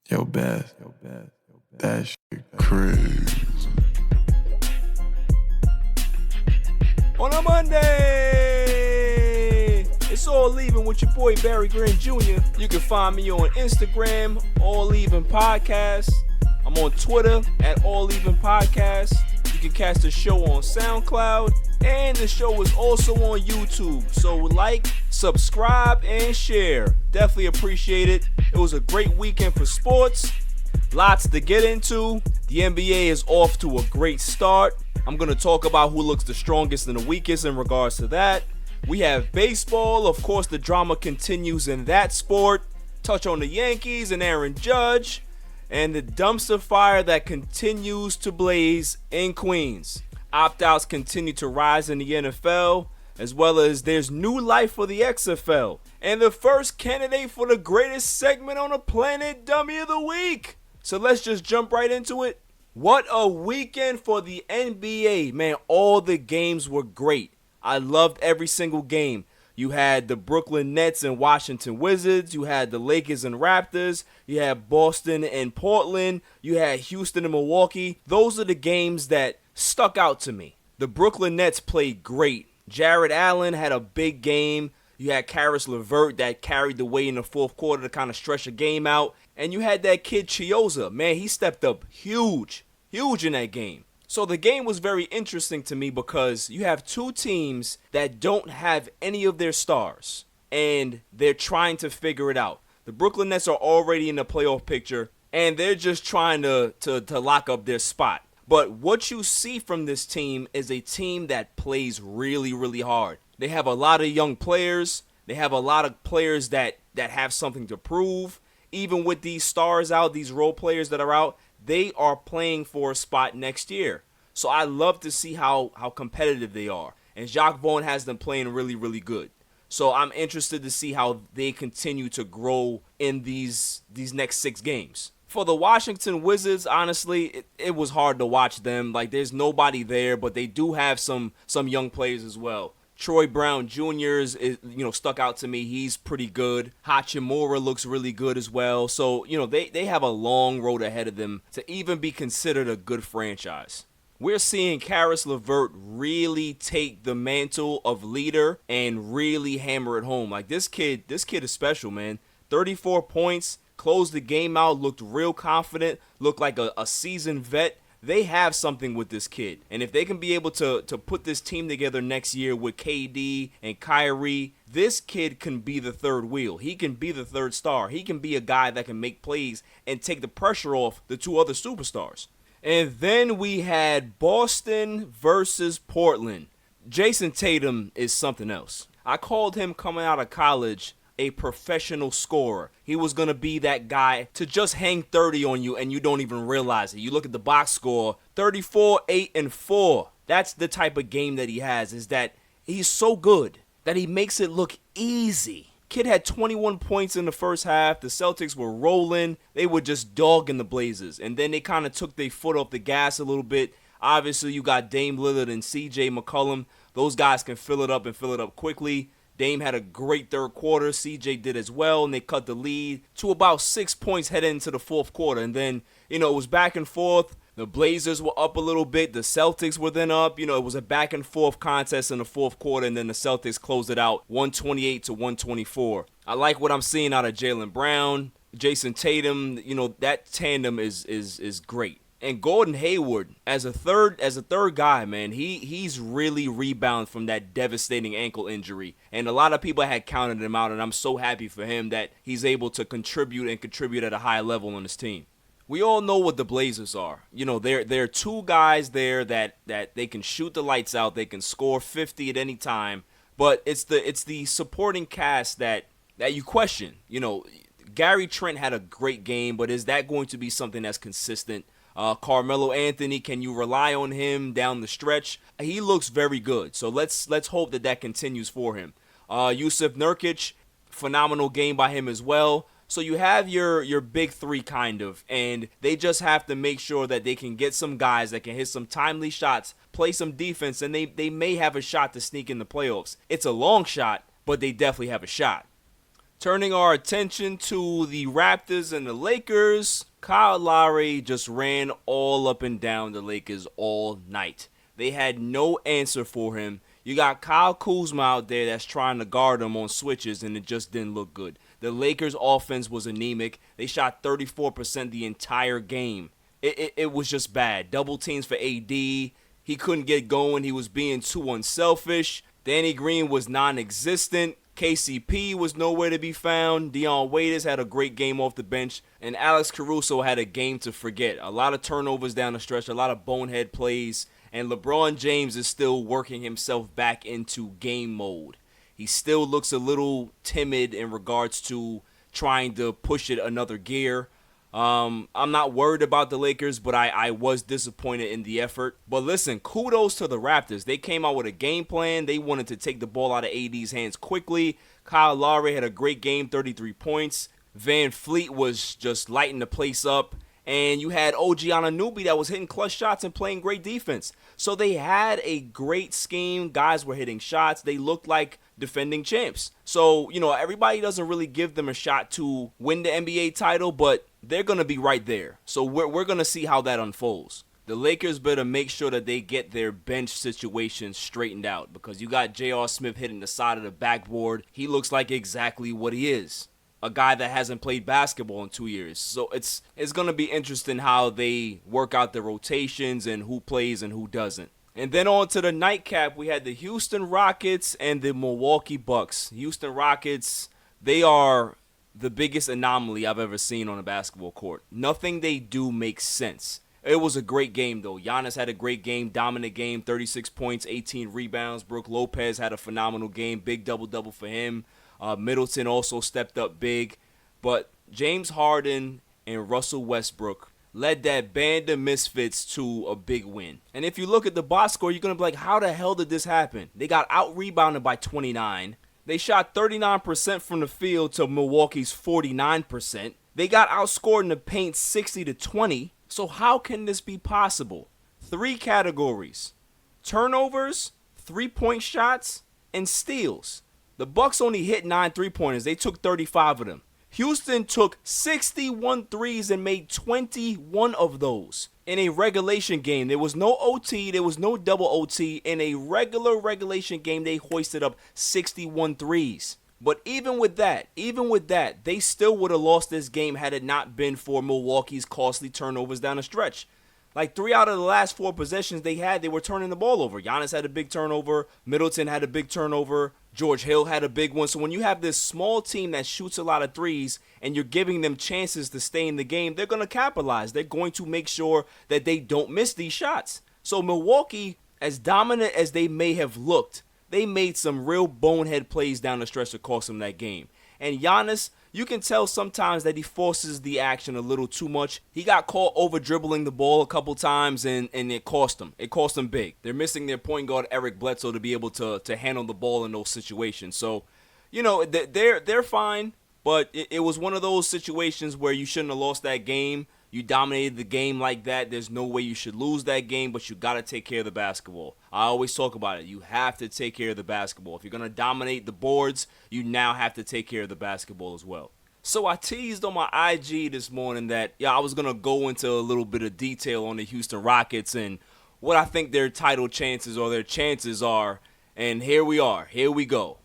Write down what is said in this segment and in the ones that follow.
Yo, Beth, that shit crazy. On a Monday, it's All Even with your boy Barry Green Jr. You can find me on Instagram, All Even Podcast. I'm on Twitter at All Even Podcast. You can catch the show on SoundCloud, and the show is also on YouTube. So like, subscribe, and share. Definitely appreciate it. It was a great weekend for sports. Lots to get into. The NBA is off to a great start. I'm going to talk about who looks the strongest and the weakest in regards to that. We have baseball. Of course, the drama continues in that sport. Touch on the Yankees and Aaron Judge. And the dumpster fire that continues to blaze in Queens. Opt-outs continue to rise in the NFL, as well as there's new life for the XFL. And the first candidate for the greatest segment on the planet, Dummy of the Week. So let's just jump right into it. What a weekend for the NBA. Man, all the games were great. I loved every single game. You had the Brooklyn Nets and Washington Wizards. You had the Lakers and Raptors. You had Boston and Portland. You had Houston and Milwaukee. Those are the games that stuck out to me. The Brooklyn Nets played great. Jared Allen had a big game. You had Karis LeVert that carried the way in the fourth quarter to kind of stretch the game out. And you had that kid Chioza. Man, he stepped up huge in that game. So the game was very interesting to me because you have two teams that don't have any of their stars, and they're trying to figure it out. The Brooklyn Nets are already in the playoff picture, and they're just trying to lock up their spot. But what you see from this team is a team that plays really, really hard. They have a lot of young players. They have a lot of players that have something to prove. Even with these stars out, these role players that are out, they are playing for a spot next year. So I love to see how competitive they are. And Jacques Vaughn has them playing really, really good. So I'm interested to see how they continue to grow in these next 6 games. For the Washington Wizards, honestly, it was hard to watch them. Like, there's nobody there, but they do have some young players as well. Troy Brown Jr. is stuck out to me. He's pretty good. Hachimura looks really good as well. So, they have a long road ahead of them to even be considered a good franchise. We're seeing Karis LeVert really take the mantle of leader and really hammer it home. Like, this kid is special, man. 34 points, closed the game out, looked real confident, looked like a seasoned vet. They have something with this kid. And if they can be able to put this team together next year with KD and Kyrie, this kid can be the third wheel. He can be the third star. He can be a guy that can make plays and take the pressure off the two other superstars. And then we had Boston versus Portland. Jason Tatum is something else. I called him coming out of college a professional scorer. He was going to be that guy to just hang 30 on you and you don't even realize it. You look at the box score, 34, 8, and 4. That's the type of game that he has, is that he's so good that he makes it look easy. Kid had 21 points in the first half. The Celtics were rolling. They were just dogging the Blazers. And then they kind of took their foot off the gas a little bit. Obviously, you got Dame Lillard and CJ McCollum. Those guys can fill it up quickly. Dame had a great third quarter. CJ did as well, and they cut the lead to about 6 points heading into the fourth quarter. And then, it was back and forth. The Blazers were up a little bit. The Celtics were then up. It was a back and forth contest in the fourth quarter, and then the Celtics closed it out 128 to 124. I like what I'm seeing out of Jaylen Brown, Jason Tatum. That tandem is great. And Gordon Hayward, as a third guy, man, he's really rebounded from that devastating ankle injury. And a lot of people had counted him out, and I'm so happy for him that he's able to contribute at a high level on his team. We all know what the Blazers are. There are two guys there that they can shoot the lights out. They can score 50 at any time. But it's the supporting cast that you question. Gary Trent had a great game, but is that going to be something that's consistent? Carmelo Anthony, can you rely on him down the stretch? He looks very good, so let's hope that continues for him. Yusuf Nurkic, phenomenal game by him as well. So you have your big three kind of, and they just have to make sure that they can get some guys that can hit some timely shots, play some defense, and they may have a shot to sneak in the playoffs. It's a long shot, but they definitely have a shot. Turning our attention to the Raptors and the Lakers, Kyle Lowry just ran all up and down the Lakers all night. They had no answer for him. You got Kyle Kuzma out there that's trying to guard him on switches, and it just didn't look good. The Lakers' offense was anemic. They shot 34% the entire game. It was just bad. Double teams for AD. He couldn't get going. He was being too unselfish. Danny Green was non-existent. KCP was nowhere to be found. Dion Waiters had a great game off the bench. And Alex Caruso had a game to forget. A lot of turnovers down the stretch, a lot of bonehead plays. And LeBron James is still working himself back into game mode. He still looks a little timid in regards to trying to push it another gear. I'm not worried about the Lakers, but I was disappointed in the effort. But listen, kudos to the Raptors. They came out with a game plan. They wanted to take the ball out of AD's hands quickly. Kyle Lowry had a great game, 33 points. Van Fleet was just lighting the place up. And you had OG Anunoby that was hitting clutch shots and playing great defense. So they had a great scheme. Guys were hitting shots. They looked like defending champs. So, everybody doesn't really give them a shot to win the NBA title, but they're going to be right there. So we're going to see how that unfolds. The Lakers better make sure that they get their bench situation straightened out, because you got J.R. Smith hitting the side of the backboard. He looks like exactly what he is. A guy that hasn't played basketball in 2 years. So it's going to be interesting how they work out the rotations and who plays and who doesn't. And then on to the nightcap, we had the Houston Rockets and the Milwaukee Bucks. Houston Rockets, they are the biggest anomaly I've ever seen on a basketball court. Nothing they do makes sense. It was a great game, though. Giannis had a great game, dominant game, 36 points, 18 rebounds. Brook Lopez had a phenomenal game, big double-double for him. Middleton also stepped up big. But James Harden and Russell Westbrook led that band of misfits to a big win. And if you look at the box score, you're going to be like, how the hell did this happen? They got out-rebounded by 29. They shot 39% from the field to Milwaukee's 49%. They got outscored in the paint 60-20. So how can this be possible? 3 categories: turnovers, 3-point shots, and steals. The Bucks only hit 9 3-pointers. They took 35 of them. Houston took 61 threes and made 21 of those. In a regulation game, there was no OT, there was no double OT. In a regulation game, they hoisted up 61 threes. But even with that, they still would have lost this game had it not been for Milwaukee's costly turnovers down the stretch. Like 3 out of the last 4 possessions they were turning the ball over. Giannis had a big turnover. Middleton had a big turnover. George Hill had a big one. So when you have this small team that shoots a lot of threes and you're giving them chances to stay in the game, they're going to capitalize. They're going to make sure that they don't miss these shots. So Milwaukee, as dominant as they may have looked, they made some real bonehead plays down the stretch to cost them that game. And Giannis, you can tell sometimes that he forces the action a little too much. He got caught over dribbling the ball a couple times and it cost him. It cost him big. They're missing their point guard Eric Bledsoe to be able to handle the ball in those situations. So, they're fine, but it was one of those situations where you shouldn't have lost that game. You dominated the game like that. There's no way you should lose that game, but you got to take care of the basketball. I always talk about it. You have to take care of the basketball. If you're going to dominate the boards, you now have to take care of the basketball as well. So I teased on my IG this morning that I was going to go into a little bit of detail on the Houston Rockets and what I think their title chances or their chances are. And here we are. Here we go.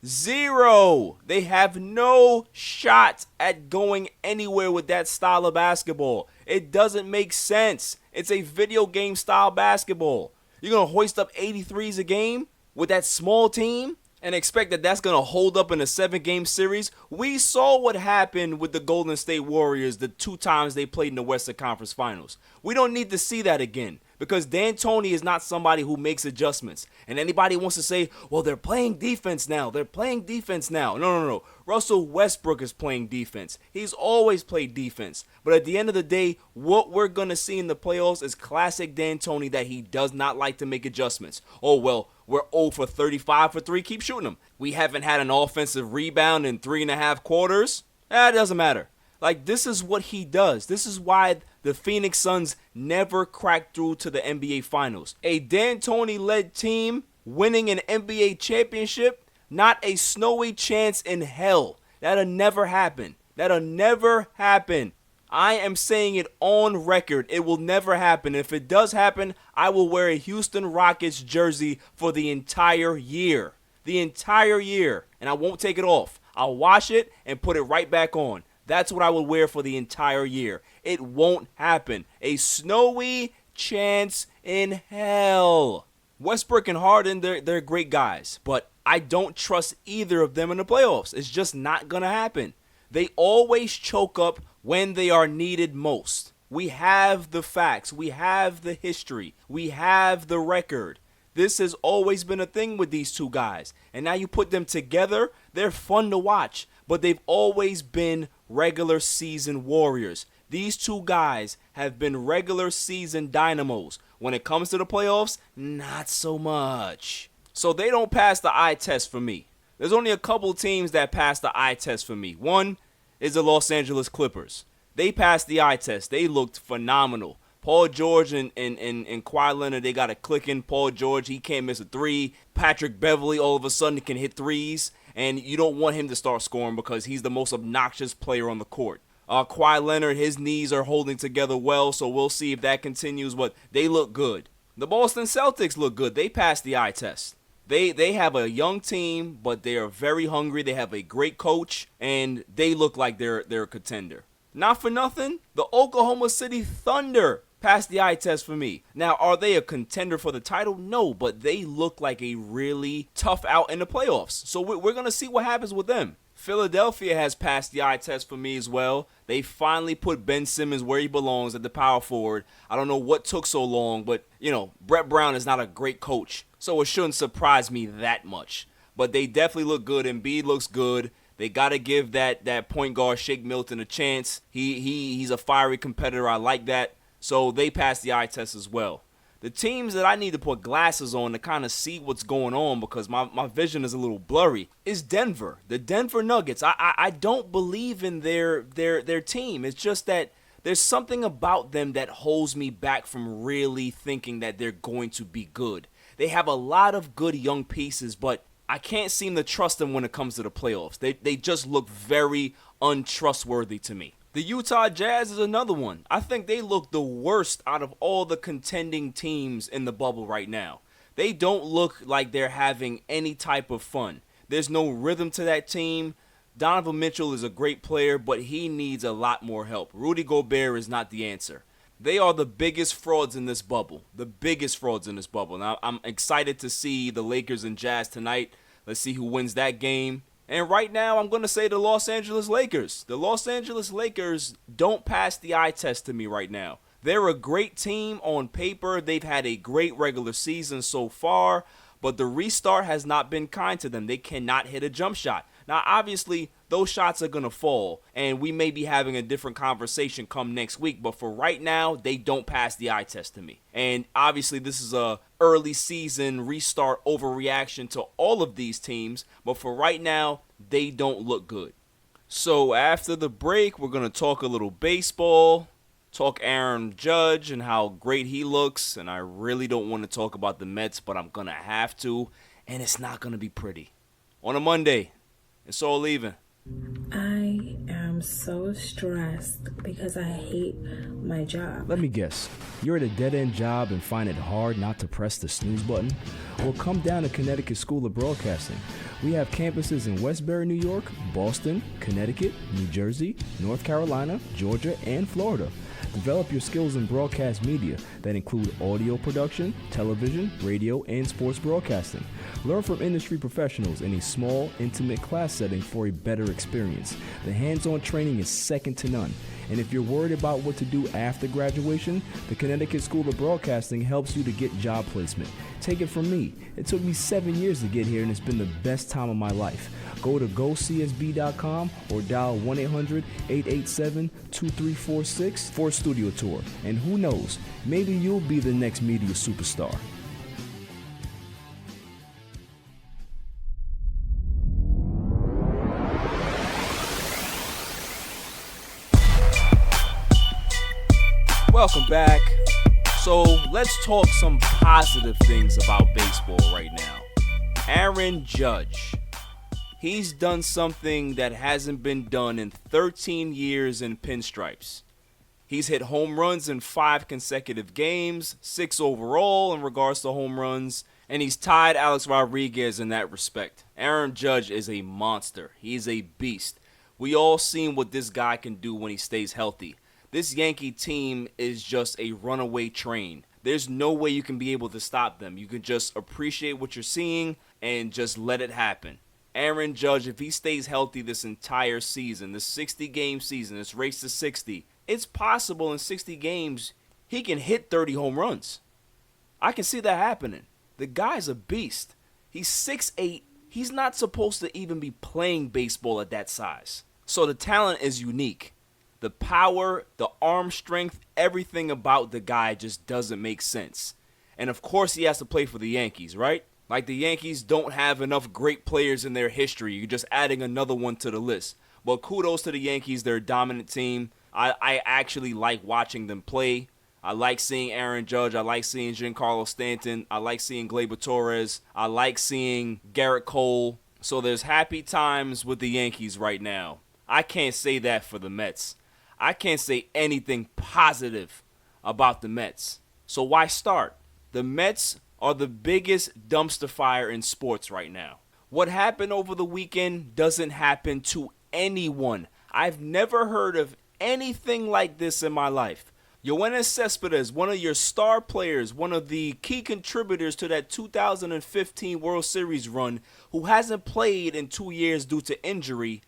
0. They have no shot at going anywhere with that style of basketball. It doesn't make sense. It's a video game style basketball. You're going to hoist up 83s a game with that small team and expect that that's going to hold up in a 7-game series? We saw what happened with the Golden State Warriors the 2 times they played in the Western Conference Finals. We don't need to see that again, because D'Antoni is not somebody who makes adjustments. And anybody wants to say, well, they're playing defense now. No. Russell Westbrook is playing defense. He's always played defense. But at the end of the day, what we're going to see in the playoffs is classic D'Antoni, that he does not like to make adjustments. Oh, well, we're 0 for 35 for 3. Keep shooting them. We haven't had an offensive rebound in 3.5 quarters. It doesn't matter. Like, this is what he does. This is why the Phoenix Suns never cracked through to the NBA Finals. A D'Antoni-led team winning an NBA championship, not a snowy chance in hell. That'll never happen. That'll never happen. I am saying it on record. It will never happen. If it does happen, I will wear a Houston Rockets jersey for the entire year. The entire year. And I won't take it off. I'll wash it and put it right back on. That's what I would wear for the entire year. It won't happen. A snowy chance in hell. Westbrook and Harden, they're great guys. But I don't trust either of them in the playoffs. It's just not going to happen. They always choke up when they are needed most. We have the facts. We have the history. We have the record. This has always been a thing with these two guys. And now you put them together, they're fun to watch. But they've always been regular season warriors. These two guys have been regular season dynamos. When it comes to the playoffs, not so much. So they don't pass the eye test for me. There's only a couple teams that pass the eye test for me. One is the Los Angeles Clippers. They passed the eye test. They looked phenomenal. Paul George and Kawhi Leonard, they got a clicking. Paul George, he can't miss a three. Patrick Beverley all of a sudden can hit threes. And you don't want him to start scoring because he's the most obnoxious player on the court. Kawhi Leonard, his knees are holding together well, so we'll see if that continues, but they look good. The Boston Celtics look good. They passed the eye test. They have a young team, but they are very hungry. They have a great coach, and they look like they're a contender. Not for nothing, the Oklahoma City Thunder passed the eye test for me. Now, are they a contender for the title? No, but they look like a really tough out in the playoffs. So we're going to see what happens with them. Philadelphia has passed the eye test for me as well. They finally put Ben Simmons where he belongs at the power forward. I don't know what took so long, but, Brett Brown is not a great coach, so it shouldn't surprise me that much. But they definitely look good. Embiid looks good. They got to give that point guard, Shake Milton, a chance. He's a fiery competitor. I like that. So they passed the eye test as well. The teams that I need to put glasses on to kind of see what's going on because my vision is a little blurry is Denver. The Denver Nuggets. I don't believe in their team. It's just that there's something about them that holds me back from really thinking that they're going to be good. They have a lot of good young pieces, but I can't seem to trust them when it comes to the playoffs. They just look very untrustworthy to me. The Utah Jazz is another one. I think they look the worst out of all the contending teams in the bubble right now. They don't look like they're having any type of fun. There's no rhythm to that team. Donovan Mitchell is a great player, but he needs a lot more help. Rudy Gobert is not the answer. They are the biggest frauds in this bubble. The biggest frauds in this bubble. Now, I'm excited to see the Lakers and Jazz tonight. Let's see who wins that game. And right now, I'm going to say the Los Angeles Lakers. The Los Angeles Lakers don't pass the eye test to me right now. They're a great team on paper. They've had a great regular season so far, but the restart has not been kind to them. They cannot hit a jump shot. Now, obviously, those shots are going to fall, and we may be having a different conversation come next week, but for right now, they don't pass the eye test to me. And obviously, this is a early season restart overreaction to all of these teams, but for right now, they don't look good. So after the break, we're going to talk a little baseball, talk Aaron Judge and how great he looks, and I really don't want to talk about the Mets, but I'm going to have to, and it's not going to be pretty. On a Monday, it's All Even. I am so stressed because I hate my job. Let me guess. You're at a dead-end job and find it hard not to press the snooze button? Well, come down to Connecticut School of Broadcasting. We have campuses in Westbury, New York, Boston, Connecticut, New Jersey, North Carolina, Georgia, and Florida. Develop your skills in broadcast media that include audio production, television, radio, and sports broadcasting. Learn from industry professionals in a small, intimate class setting for a better experience. The hands-on training is second to none. And if you're worried about what to do after graduation, the Connecticut School of Broadcasting helps you to get job placement. Take it from me. It took me 7 years to get here, and it's been the best time of my life. Go to gocsb.com or dial 1-800-887-2346 for a studio tour. And who knows, maybe you'll be the next media superstar. Welcome back. So let's talk some positive things about baseball right now. Aaron Judge. He's done something that hasn't been done in 13 years in pinstripes. He's hit home runs in 5 consecutive games, 6 overall in regards to home runs, and he's tied Alex Rodriguez in that respect. Aaron Judge is a monster. He's a beast. We all seen what this guy can do when he stays healthy. This Yankee team is just a runaway train. There's no way you can be able to stop them. You can just appreciate what you're seeing and just let it happen. Aaron Judge, if he stays healthy this entire season, this 60-game season, this race to 60, it's possible in 60 games he can hit 30 home runs. I can see that happening. The guy's a beast. He's 6'8". He's not supposed to even be playing baseball at that size. So the talent is unique. The power, the arm strength, everything about the guy just doesn't make sense. And of course he has to play for the Yankees, right? Like the Yankees don't have enough great players in their history. You're just adding another one to the list. But kudos to the Yankees. They're a dominant team. I actually like watching them play. I like seeing Aaron Judge. I like seeing Giancarlo Stanton. I like seeing Gleyber Torres. I like seeing Garrett Cole. So there's happy times with the Yankees right now. I can't say that for the Mets. I can't say anything positive about the Mets. So why start? The Mets are the biggest dumpster fire in sports right now. What happened over the weekend doesn't happen to anyone. I've never heard of anything like this in my life. Yoenis Cespedes, one of your star players, one of the key contributors to that 2015 World Series run, who hasn't played in 2 years due to injury,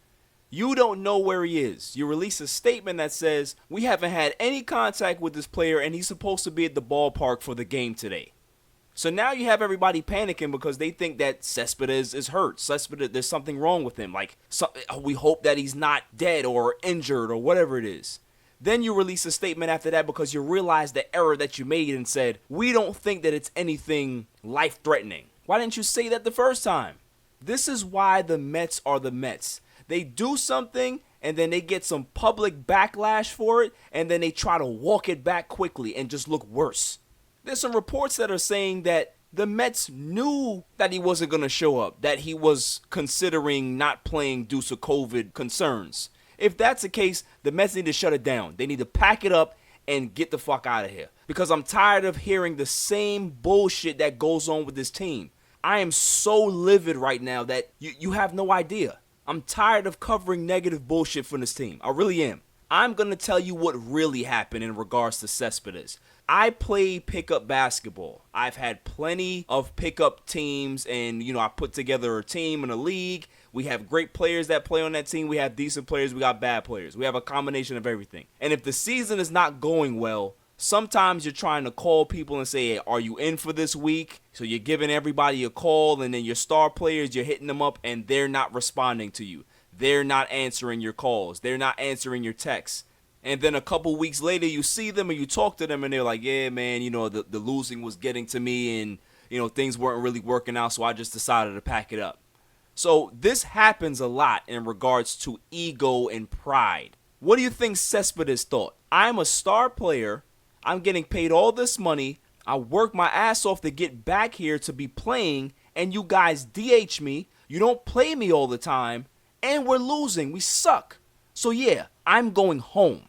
you don't know where he is. You release a statement that says, we haven't had any contact with this player and he's supposed to be at the ballpark for the game today. So now you have everybody panicking because they think that Cespedes is hurt. Cespedes, there's something wrong with him. We hope that he's not dead or injured or whatever it is. Then you release a statement after that because you realize the error that you made and said, we don't think that it's anything life-threatening. Why didn't you say that the first time? This is why the Mets are the Mets. They do something and then they get some public backlash for it and then they try to walk it back quickly and just look worse. There's some reports that are saying that the Mets knew that he wasn't going to show up, that he was considering not playing due to COVID concerns. If that's the case, the Mets need to shut it down. They need to pack it up and get the fuck out of here. Because I'm tired of hearing the same bullshit that goes on with this team. I am so livid right now that you have no idea. I'm tired of covering negative bullshit from this team. I really am. I'm going to tell you what really happened in regards to Cespedes. I play pickup basketball. I've had plenty of pickup teams and, I put together a team in a league. We have great players that play on that team. We have decent players. We got bad players. We have a combination of everything. And if the season is not going well, sometimes you're trying to call people and say, hey, are you in for this week? So you're giving everybody a call and then your star players, you're hitting them up and they're not responding to you. They're not answering your calls. They're not answering your texts. And then a couple weeks later, you see them and you talk to them and they're like, yeah, man, the losing was getting to me and, things weren't really working out. So I just decided to pack it up. So this happens a lot in regards to ego and pride. What do you think Cespedes thought? I'm a star player. I'm getting paid all this money. I work my ass off to get back here to be playing. And you guys DH me. You don't play me all the time. And we're losing. We suck. So yeah, I'm going home.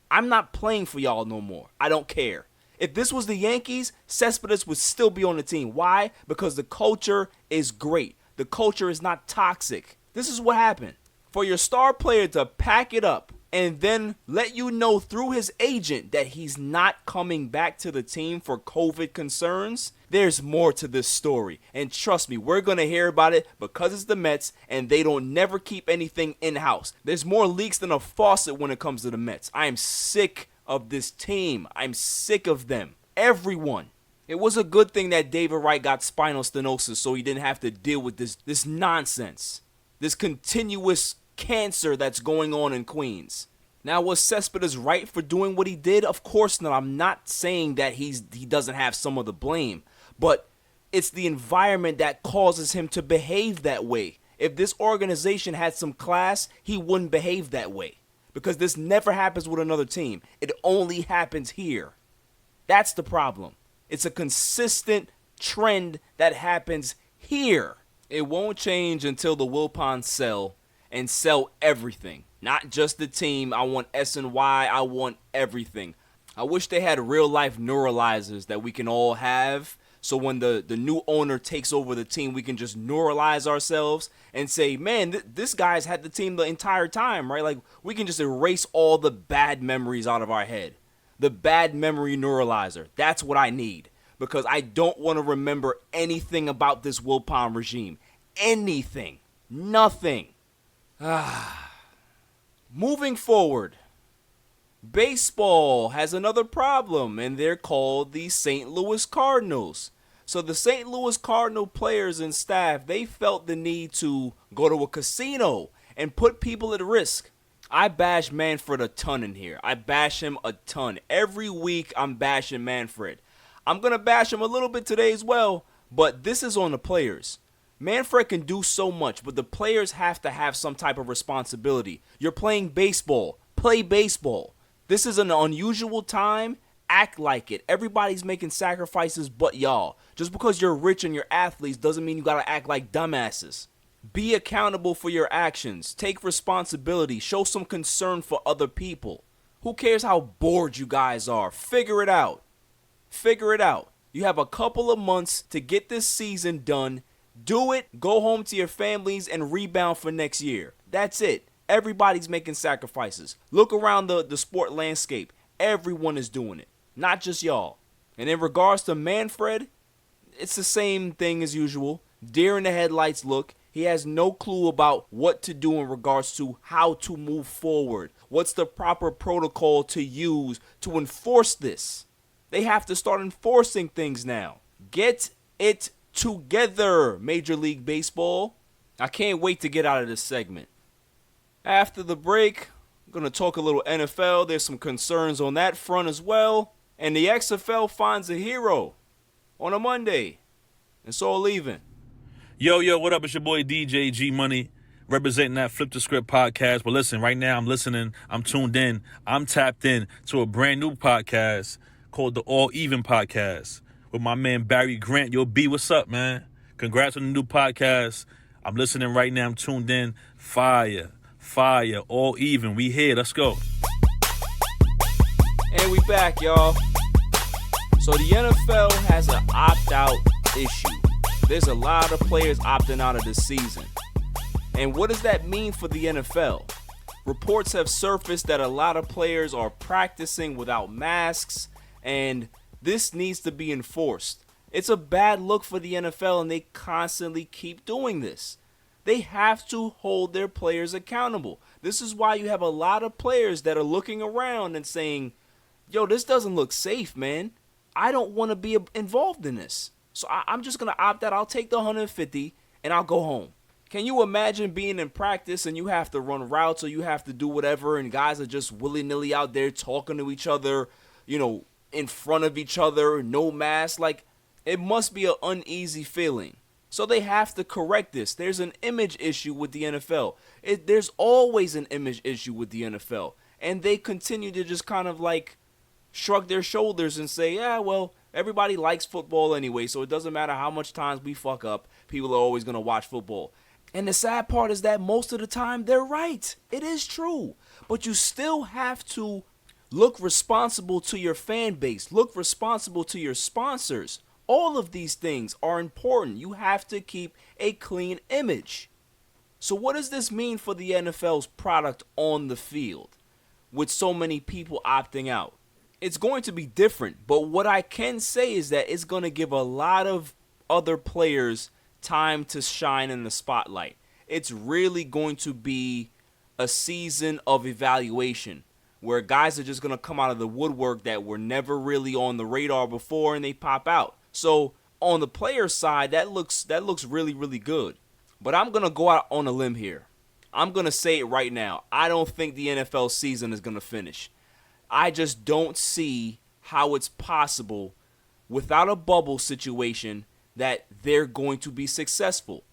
I'm not playing for y'all no more. I don't care. If this was the Yankees, Cespedes would still be on the team. Why? Because the culture is great. The culture is not toxic. This is what happened. For your star player to pack it up and then let you know through his agent that he's not coming back to the team for COVID concerns, there's more to this story. And trust me, we're going to hear about it because it's the Mets and they don't never keep anything in-house. There's more leaks than a faucet when it comes to the Mets. I am sick of this team. I'm sick of them. Everyone. It was a good thing that David Wright got spinal stenosis so he didn't have to deal with this nonsense. This continuous cancer that's going on in Queens. Now, was Cespedes right for doing what he did? Of course not. I'm not saying that he doesn't have some of the blame, but it's the environment that causes him to behave that way. If this organization had some class, he wouldn't behave that way because this never happens with another team. It only happens here. That's the problem. It's a consistent trend that happens here. It won't change until the Wilpons sell and sell everything. Not just the team. I want SNY. I want everything. I wish they had real life neuralizers that we can all have. So when the new owner takes over the team, we can just neuralize ourselves and say, man, this guy's had the team the entire time, right? Like, we can just erase all the bad memories out of our head. The bad memory neuralizer. That's what I need. Because I don't want to remember anything about this Wilpon regime. Anything. Nothing. Moving forward. Baseball has another problem, and they're called the St. Louis Cardinals. So the St. Louis Cardinal players and staff, they felt the need to go to a casino and put people at risk. I bash Manfred a ton in here. I bash him a ton. Every week I'm bashing Manfred. I'm going to bash him a little bit today as well, but this is on the players. Manfred can do so much, but the players have to have some type of responsibility. You're playing baseball. Play baseball. This is an unusual time. Act like it. Everybody's making sacrifices but y'all. Just because you're rich and you're athletes doesn't mean you gotta act like dumbasses. Be accountable for your actions. Take responsibility. Show some concern for other people. Who cares how bored you guys are? Figure it out. Figure it out. You have a couple of months to get this season done. Do it. Go home to your families and rebound for next year. That's it. Everybody's making sacrifices. Look around the sport landscape. Everyone is doing it. Not just y'all. And in regards to Manfred, it's the same thing as usual. Deer in the headlights look. He has no clue about what to do in regards to how to move forward. What's the proper protocol to use to enforce this? They have to start enforcing things now. Get it together, Major League Baseball. I can't wait to get out of this segment. After the break, I'm going to talk a little NFL. There's some concerns on that front as well. And the XFL finds a hero on a Monday. And so I'll leave it. Yo, what up? It's your boy DJ G Money, representing that Flip the Script podcast. But listen, right now I'm listening, I'm tuned in, I'm tapped in to a brand new podcast called the All Even Podcast with my man Barry Grant. Yo, B, what's up, man? Congrats on the new podcast. I'm listening right now, I'm tuned in. Fire, All Even. We here, let's go. And we back, y'all. So the NFL has an opt-out issue. There's a lot of players opting out of this season. And what does that mean for the NFL? Reports have surfaced that a lot of players are practicing without masks, and this needs to be enforced. It's a bad look for the NFL, and they constantly keep doing this. They have to hold their players accountable. This is why you have a lot of players that are looking around and saying, yo, this doesn't look safe, man. I don't want to be involved in this. So I'm just going to opt out. I'll take the 150 and I'll go home. Can you imagine being in practice and you have to run routes or you have to do whatever and guys are just willy-nilly out there talking to each other, you know, in front of each other, no mask? Like, it must be an uneasy feeling. So they have to correct this. There's an image issue with the NFL. There's always an image issue with the NFL. And they continue to just kind of like shrug their shoulders and say, yeah, well, everybody likes football anyway, so it doesn't matter how much times we fuck up, people are always going to watch football. And the sad part is that most of the time they're right. It is true. But you still have to look responsible to your fan base. Look responsible to your sponsors. All of these things are important. You have to keep a clean image. So what does this mean for the NFL's product on the field with so many people opting out? It's going to be different, but what I can say is that it's going to give a lot of other players time to shine in the spotlight. It's really going to be a season of evaluation where guys are just going to come out of the woodwork that were never really on the radar before and they pop out. So on the player side, that looks really, really good. But I'm going to go out on a limb here. I'm going to say it right now. I don't think the NFL season is going to finish. I just don't see how it's possible without a bubble situation that they're going to be successful.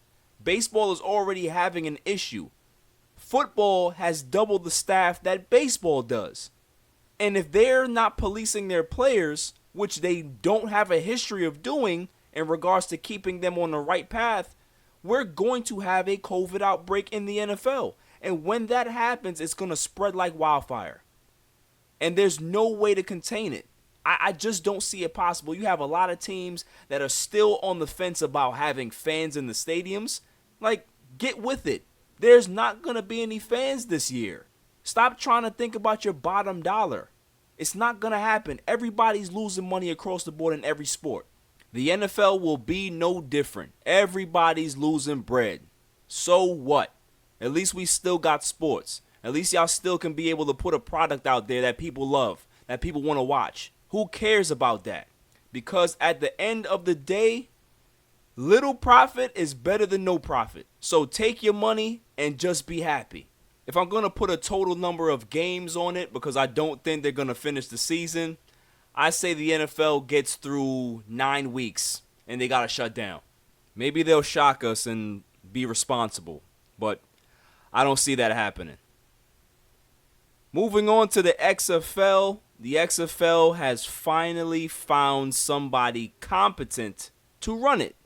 Baseball is already having an issue. Football has double the staff that baseball does. And if they're not policing their players, which they don't have a history of doing in regards to keeping them on the right path, we're going to have a COVID outbreak in the NFL. And when that happens, it's going to spread like wildfire. And there's no way to contain it. I just don't see it possible. You have a lot of teams that are still on the fence about having fans in the stadiums. Like, get with it. There's not going to be any fans this year. Stop trying to think about your bottom dollar. It's not going to happen. Everybody's losing money across the board in every sport. The NFL will be no different. Everybody's losing bread. So what? At least we still got sports. At least y'all still can be able to put a product out there that people love, that people want to watch. Who cares about that? Because at the end of the day, little profit is better than no profit. So take your money and just be happy. If I'm going to put a total number of games on it, because I don't think they're going to finish the season, I say the NFL gets through 9 weeks and they got to shut down. Maybe they'll shock us and be responsible, but I don't see that happening. Moving on to the XFL. The XFL has finally found somebody competent to run it.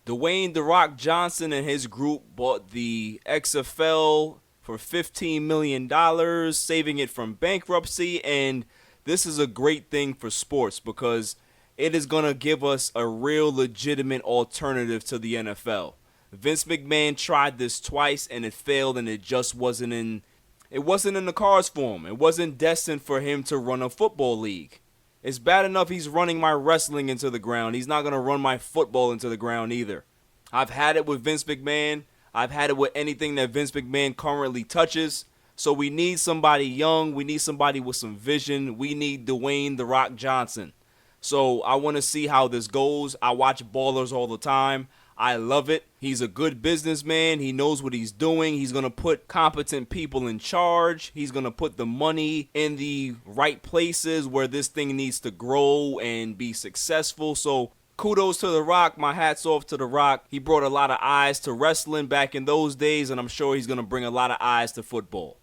Dwayne "The Rock" Johnson and his group bought the XFL for $15 million, saving it from bankruptcy. And this is a great thing for sports because it is going to give us a real legitimate alternative to the NFL. Vince McMahon tried this twice and it failed, and it just wasn't in the cards for him. It wasn't destined for him to run a football league. It's bad enough he's running my wrestling into the ground. He's not going to run my football into the ground either. I've had it with Vince McMahon. I've had it with anything that Vince McMahon currently touches. So we need somebody young. We need somebody with some vision. We need Dwayne "The Rock" Johnson. So I want to see how this goes. I watch Ballers all the time. I love it. He's a good businessman. He knows what he's doing. He's going to put competent people in charge. He's going to put the money in the right places where this thing needs to grow and be successful. So kudos to The Rock. My hat's off to The Rock. He brought a lot of eyes to wrestling back in those days, and I'm sure he's going to bring a lot of eyes to football.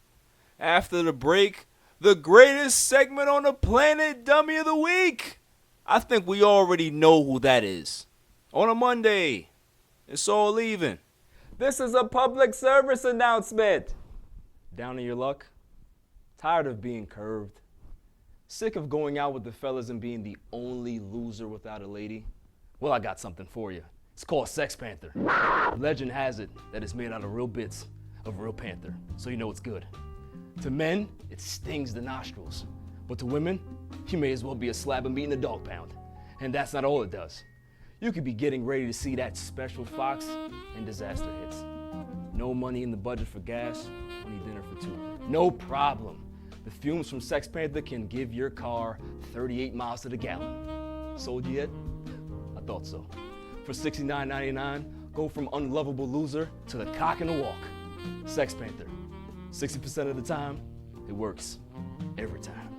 After the break, the greatest segment on the planet, Dummy of the Week. I think we already know who that is. On a Monday, it's All Even. This is a public service announcement. Down in your luck? Tired of being curved? Sick of going out with the fellas and being the only loser without a lady? Well, I got something for you. It's called Sex Panther. Legend has it that it's made out of real bits of real panther, so you know it's good. To men, it stings the nostrils. But to women, you may as well be a slab of meat in a dog pound. And that's not all it does. You could be getting ready to see that special fox and disaster hits. No money in the budget for gas, only dinner for two. No problem. The fumes from Sex Panther can give your car 38 miles to the gallon. Sold you yet? I thought so. For $69.99, go from unlovable loser to the cock in the walk. Sex Panther. 60% of the time, it works. Every time.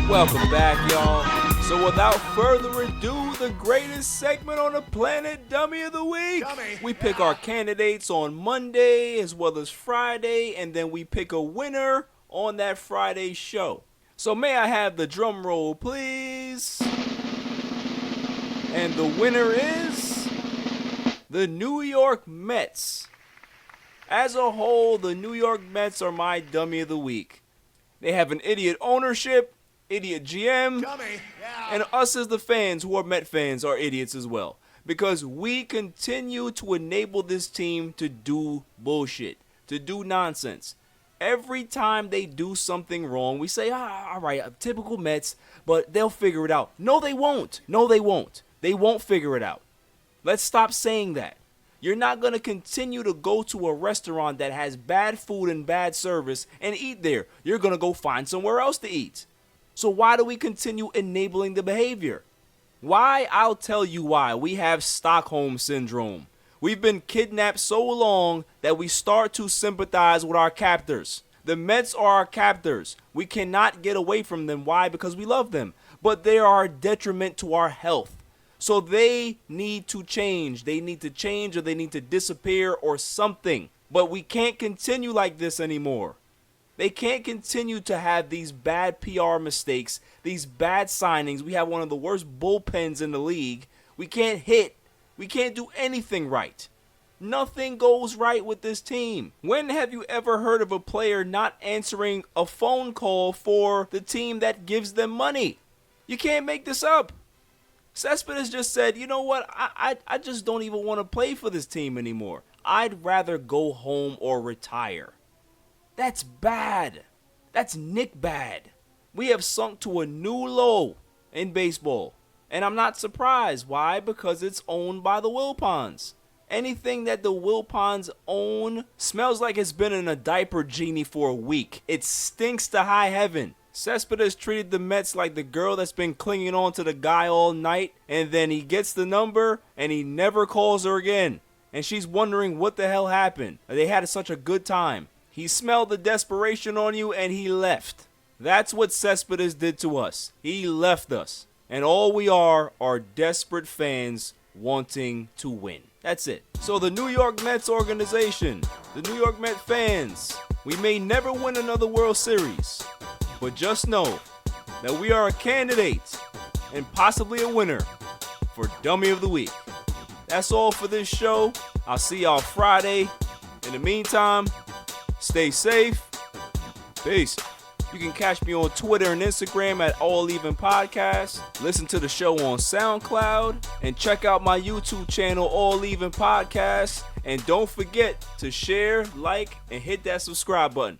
Welcome back, y'all. So without further ado, the greatest segment on the planet, Dummy of the Week. We pick our candidates on Monday as well as Friday, and then we pick a winner on that Friday show. So may I have the drum roll, please? And the winner is the New York Mets. As a whole, the New York Mets are my Dummy of the Week. They have an idiot ownership, idiot GM, and us as the fans who are Met fans are idiots as well. Because we continue to enable this team to do bullshit, to do nonsense. Every time they do something wrong, we say, all right, typical Mets, but they'll figure it out. No, they won't. No, they won't. They won't figure it out. Let's stop saying that. You're not going to continue to go to a restaurant that has bad food and bad service and eat there. You're going to go find somewhere else to eat. So why do we continue enabling the behavior? Why? I'll tell you why. We have Stockholm Syndrome. We've been kidnapped so long that we start to sympathize with our captors. The Mets are our captors. We cannot get away from them. Why? Because we love them. But they are a detriment to our health. So they need to change. They need to change, or they need to disappear or something. But we can't continue like this anymore. They can't continue to have these bad PR mistakes, these bad signings. We have one of the worst bullpens in the league. We can't hit. We can't do anything right. Nothing goes right with this team. When have you ever heard of a player not answering a phone call for the team that gives them money? You can't make this up. Cespedes just said, you know what, I just don't even want to play for this team anymore. I'd rather go home or retire. That's bad. That's Nick bad. We have sunk to a new low in baseball. And I'm not surprised. Why? Because it's owned by the Wilpons. Anything that the Wilpons own smells like it's been in a diaper genie for a week. It stinks to high heaven. Cespedes treated the Mets like the girl that's been clinging on to the guy all night, and then he gets the number and he never calls her again. And she's wondering what the hell happened. They had such a good time. He smelled the desperation on you and he left. That's what Cespedes did to us. He left us. And all we are desperate fans wanting to win. That's it. So the New York Mets organization, the New York Mets fans, we may never win another World Series, but just know that we are a candidate and possibly a winner for Dummy of the Week. That's all for this show. I'll see y'all Friday. In the meantime, stay safe. Peace. You can catch me on Twitter and Instagram at All Even Podcast. Listen to the show on SoundCloud. And check out my YouTube channel, All Even Podcast. And don't forget to share, like, and hit that subscribe button.